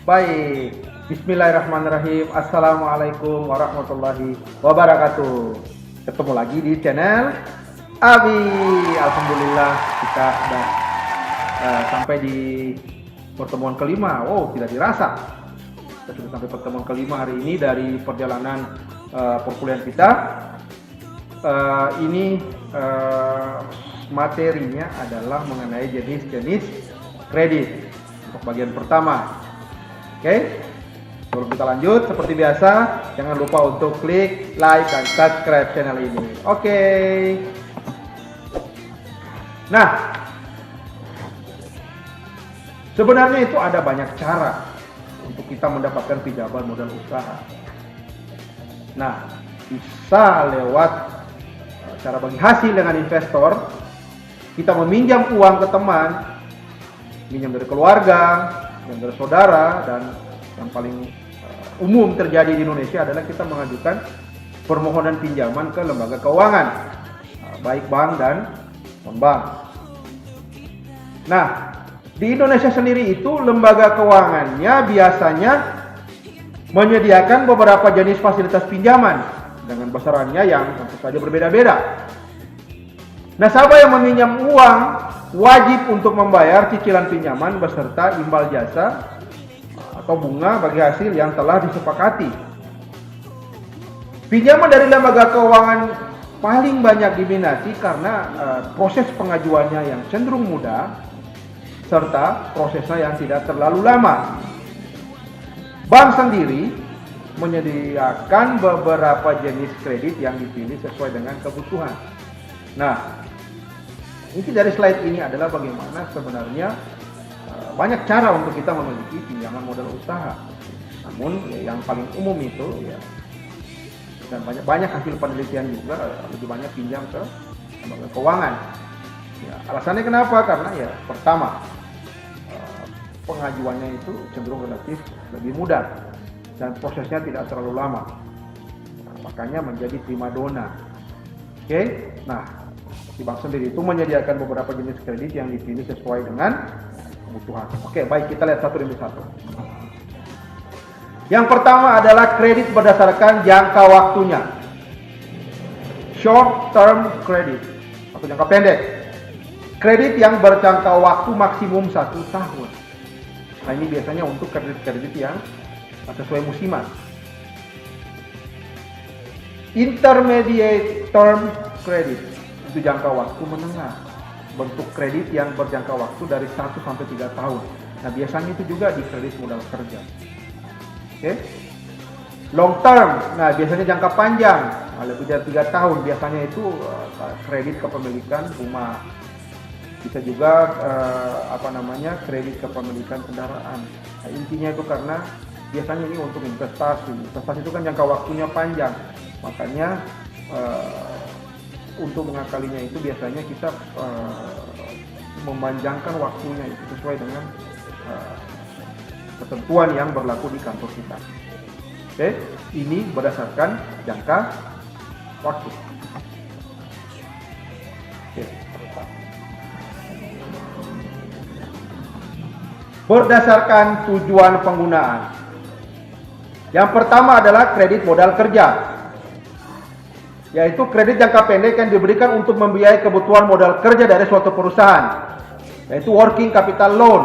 Baik, Bismillahirrahmanirrahim. Assalamualaikum warahmatullahi wabarakatuh. Ketemu lagi di channel Abi. Alhamdulillah kita sudah sampai di pertemuan kelima. Wow, tidak dirasa kita sudah sampai pertemuan kelima hari ini dari perjalanan perkuliahan kita. Ini materinya adalah mengenai jenis-jenis kredit untuk bagian pertama. Oke, sebelum kita lanjut, seperti biasa, jangan lupa untuk klik like dan subscribe channel ini. Oke. Nah, sebenarnya itu ada banyak cara untuk kita mendapatkan pinjaman modal usaha. Nah, bisa lewat cara bagi hasil dengan investor, kita meminjam uang ke teman, minjam dari keluarga, yang dari saudara, dan yang paling umum terjadi di Indonesia adalah kita mengajukan permohonan pinjaman ke lembaga keuangan, baik bank dan non-bank. Nah, di Indonesia sendiri itu lembaga keuangannya biasanya menyediakan beberapa jenis fasilitas pinjaman dengan besarannya yang tentu saja berbeda-beda. Nasabah yang meminjam uang wajib untuk membayar cicilan pinjaman beserta imbal jasa atau bunga bagi hasil yang telah disepakati. Pinjaman dari lembaga keuangan paling banyak diminati karena proses pengajuannya yang cenderung mudah serta prosesnya yang tidak terlalu lama. Bank sendiri menyediakan beberapa jenis kredit yang dipilih sesuai dengan kebutuhan. Nah, inti dari slide ini adalah bagaimana sebenarnya banyak cara untuk kita memiliki pinjaman modal usaha. Namun yang paling umum itu ya, dan banyak hasil penelitian juga lebih banyak pinjam ke lembaga keuangan. Ya, alasannya kenapa? Karena ya pertama pengajuannya itu cenderung relatif lebih mudah dan prosesnya tidak terlalu lama. Nah, makanya menjadi primadona. Oke, nah. Di bank sendiri itu menyediakan beberapa jenis kredit yang dipilih sesuai dengan kebutuhan. Oke, baik, kita lihat satu demi satu. Yang pertama adalah kredit berdasarkan jangka waktunya. Short term credit atau jangka pendek. Kredit yang berjangka waktu maksimum 1 tahun. Nah, ini biasanya untuk kredit-kredit yang sesuai musiman. Intermediate term credit itu jangka waktu menengah, bentuk kredit yang berjangka waktu dari 1 sampai 3 tahun. Nah, biasanya itu juga di kredit modal kerja. Oke. Long term, nah biasanya jangka panjang, nah, lebih dari 3 tahun. Biasanya itu kredit kepemilikan rumah. Bisa juga kredit kepemilikan kendaraan. Nah, intinya itu karena biasanya ini untuk investasi. Investasi itu kan jangka waktunya panjang. Makanya untuk mengakalinya itu biasanya kita memanjangkan waktunya itu sesuai dengan ketentuan yang berlaku di kantor kita. Oke, ini berdasarkan jangka waktu. Oke. Berdasarkan tujuan penggunaan. Yang pertama adalah kredit modal kerja, yaitu kredit jangka pendek yang diberikan untuk membiayai kebutuhan modal kerja dari suatu perusahaan, yaitu working capital loan.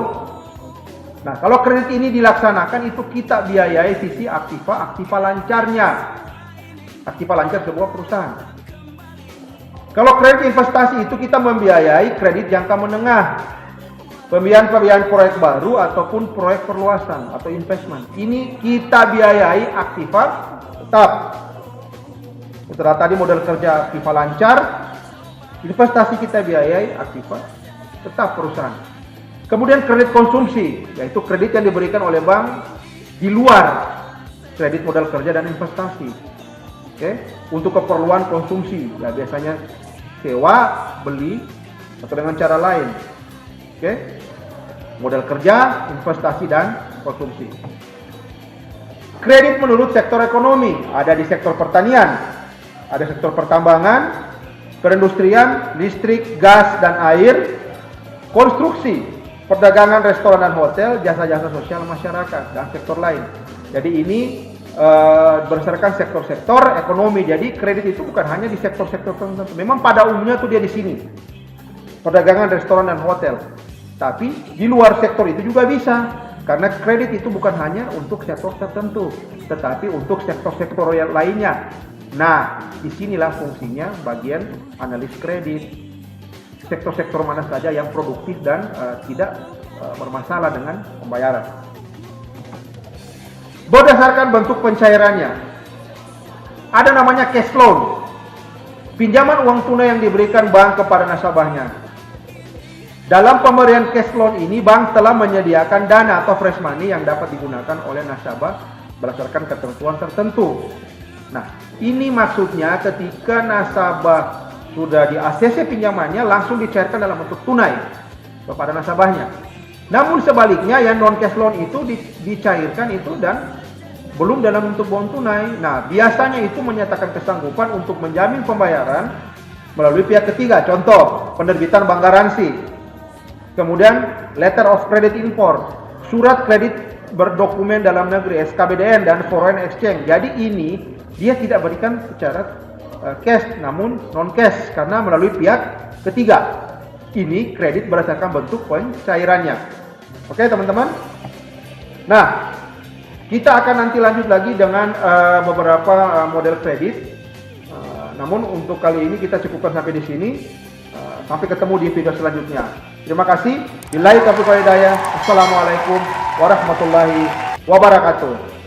Nah, kalau kredit ini dilaksanakan itu kita biayai sisi aktiva lancarnya, aktiva lancar sebuah perusahaan. Kalau kredit investasi itu kita membiayai kredit jangka menengah, pembiayaan proyek baru ataupun proyek perluasan atau investment. Ini kita biayai aktiva tetap. Setelah tadi modal kerja aktiva lancar, investasi kita biayai aktiva tetap perusahaan. Kemudian kredit konsumsi, yaitu kredit yang diberikan oleh bank di luar kredit modal kerja dan investasi. Oke, untuk keperluan konsumsi, ya biasanya sewa, beli, atau dengan cara lain. Oke, modal kerja, investasi, dan konsumsi. Kredit menurut sektor ekonomi, ada di sektor pertanian, ada sektor pertambangan, perindustrian, listrik, gas dan air, konstruksi, perdagangan, restoran dan hotel, jasa-jasa sosial masyarakat, dan sektor lain. Jadi ini berdasarkan sektor-sektor ekonomi. Jadi kredit itu bukan hanya di sektor-sektor tertentu. Memang pada umumnya tuh dia di sini. Perdagangan, restoran dan hotel. Tapi di luar sektor itu juga bisa. Karena kredit itu bukan hanya untuk sektor tertentu, tetapi untuk sektor-sektor yang lainnya. Nah, disinilah fungsinya bagian analis kredit. Sektor-sektor mana saja yang produktif dan tidak bermasalah dengan pembayaran. Berdasarkan bentuk pencairannya, ada namanya cash loan, pinjaman uang tunai yang diberikan bank kepada nasabahnya. Dalam pemberian cash loan ini, bank telah menyediakan dana atau fresh money yang dapat digunakan oleh nasabah berdasarkan ketentuan tertentu. Nah, ini maksudnya ketika nasabah sudah di ACC pinjamannya, langsung dicairkan dalam bentuk tunai kepada nasabahnya. Namun sebaliknya yang non cash loan itu dicairkan itu dan belum dalam bentuk uang tunai. Nah, biasanya itu menyatakan kesanggupan untuk menjamin pembayaran melalui pihak ketiga. Contoh, penerbitan bank garansi. Kemudian letter of credit import, surat kredit berdokumen dalam negeri, SKBDN dan foreign exchange. Jadi ini dia tidak berikan secara cash namun non cash karena melalui pihak ketiga. Ini kredit berdasarkan bentuk pencairannya. Oke teman-teman. Nah, kita akan nanti lanjut lagi dengan beberapa model kredit. Namun untuk kali ini kita cukupkan sampai di sini. Sampai ketemu di video selanjutnya. Terima kasih. Billahi taufiq wal hidayah. Assalamualaikum warahmatullahi wabarakatuh.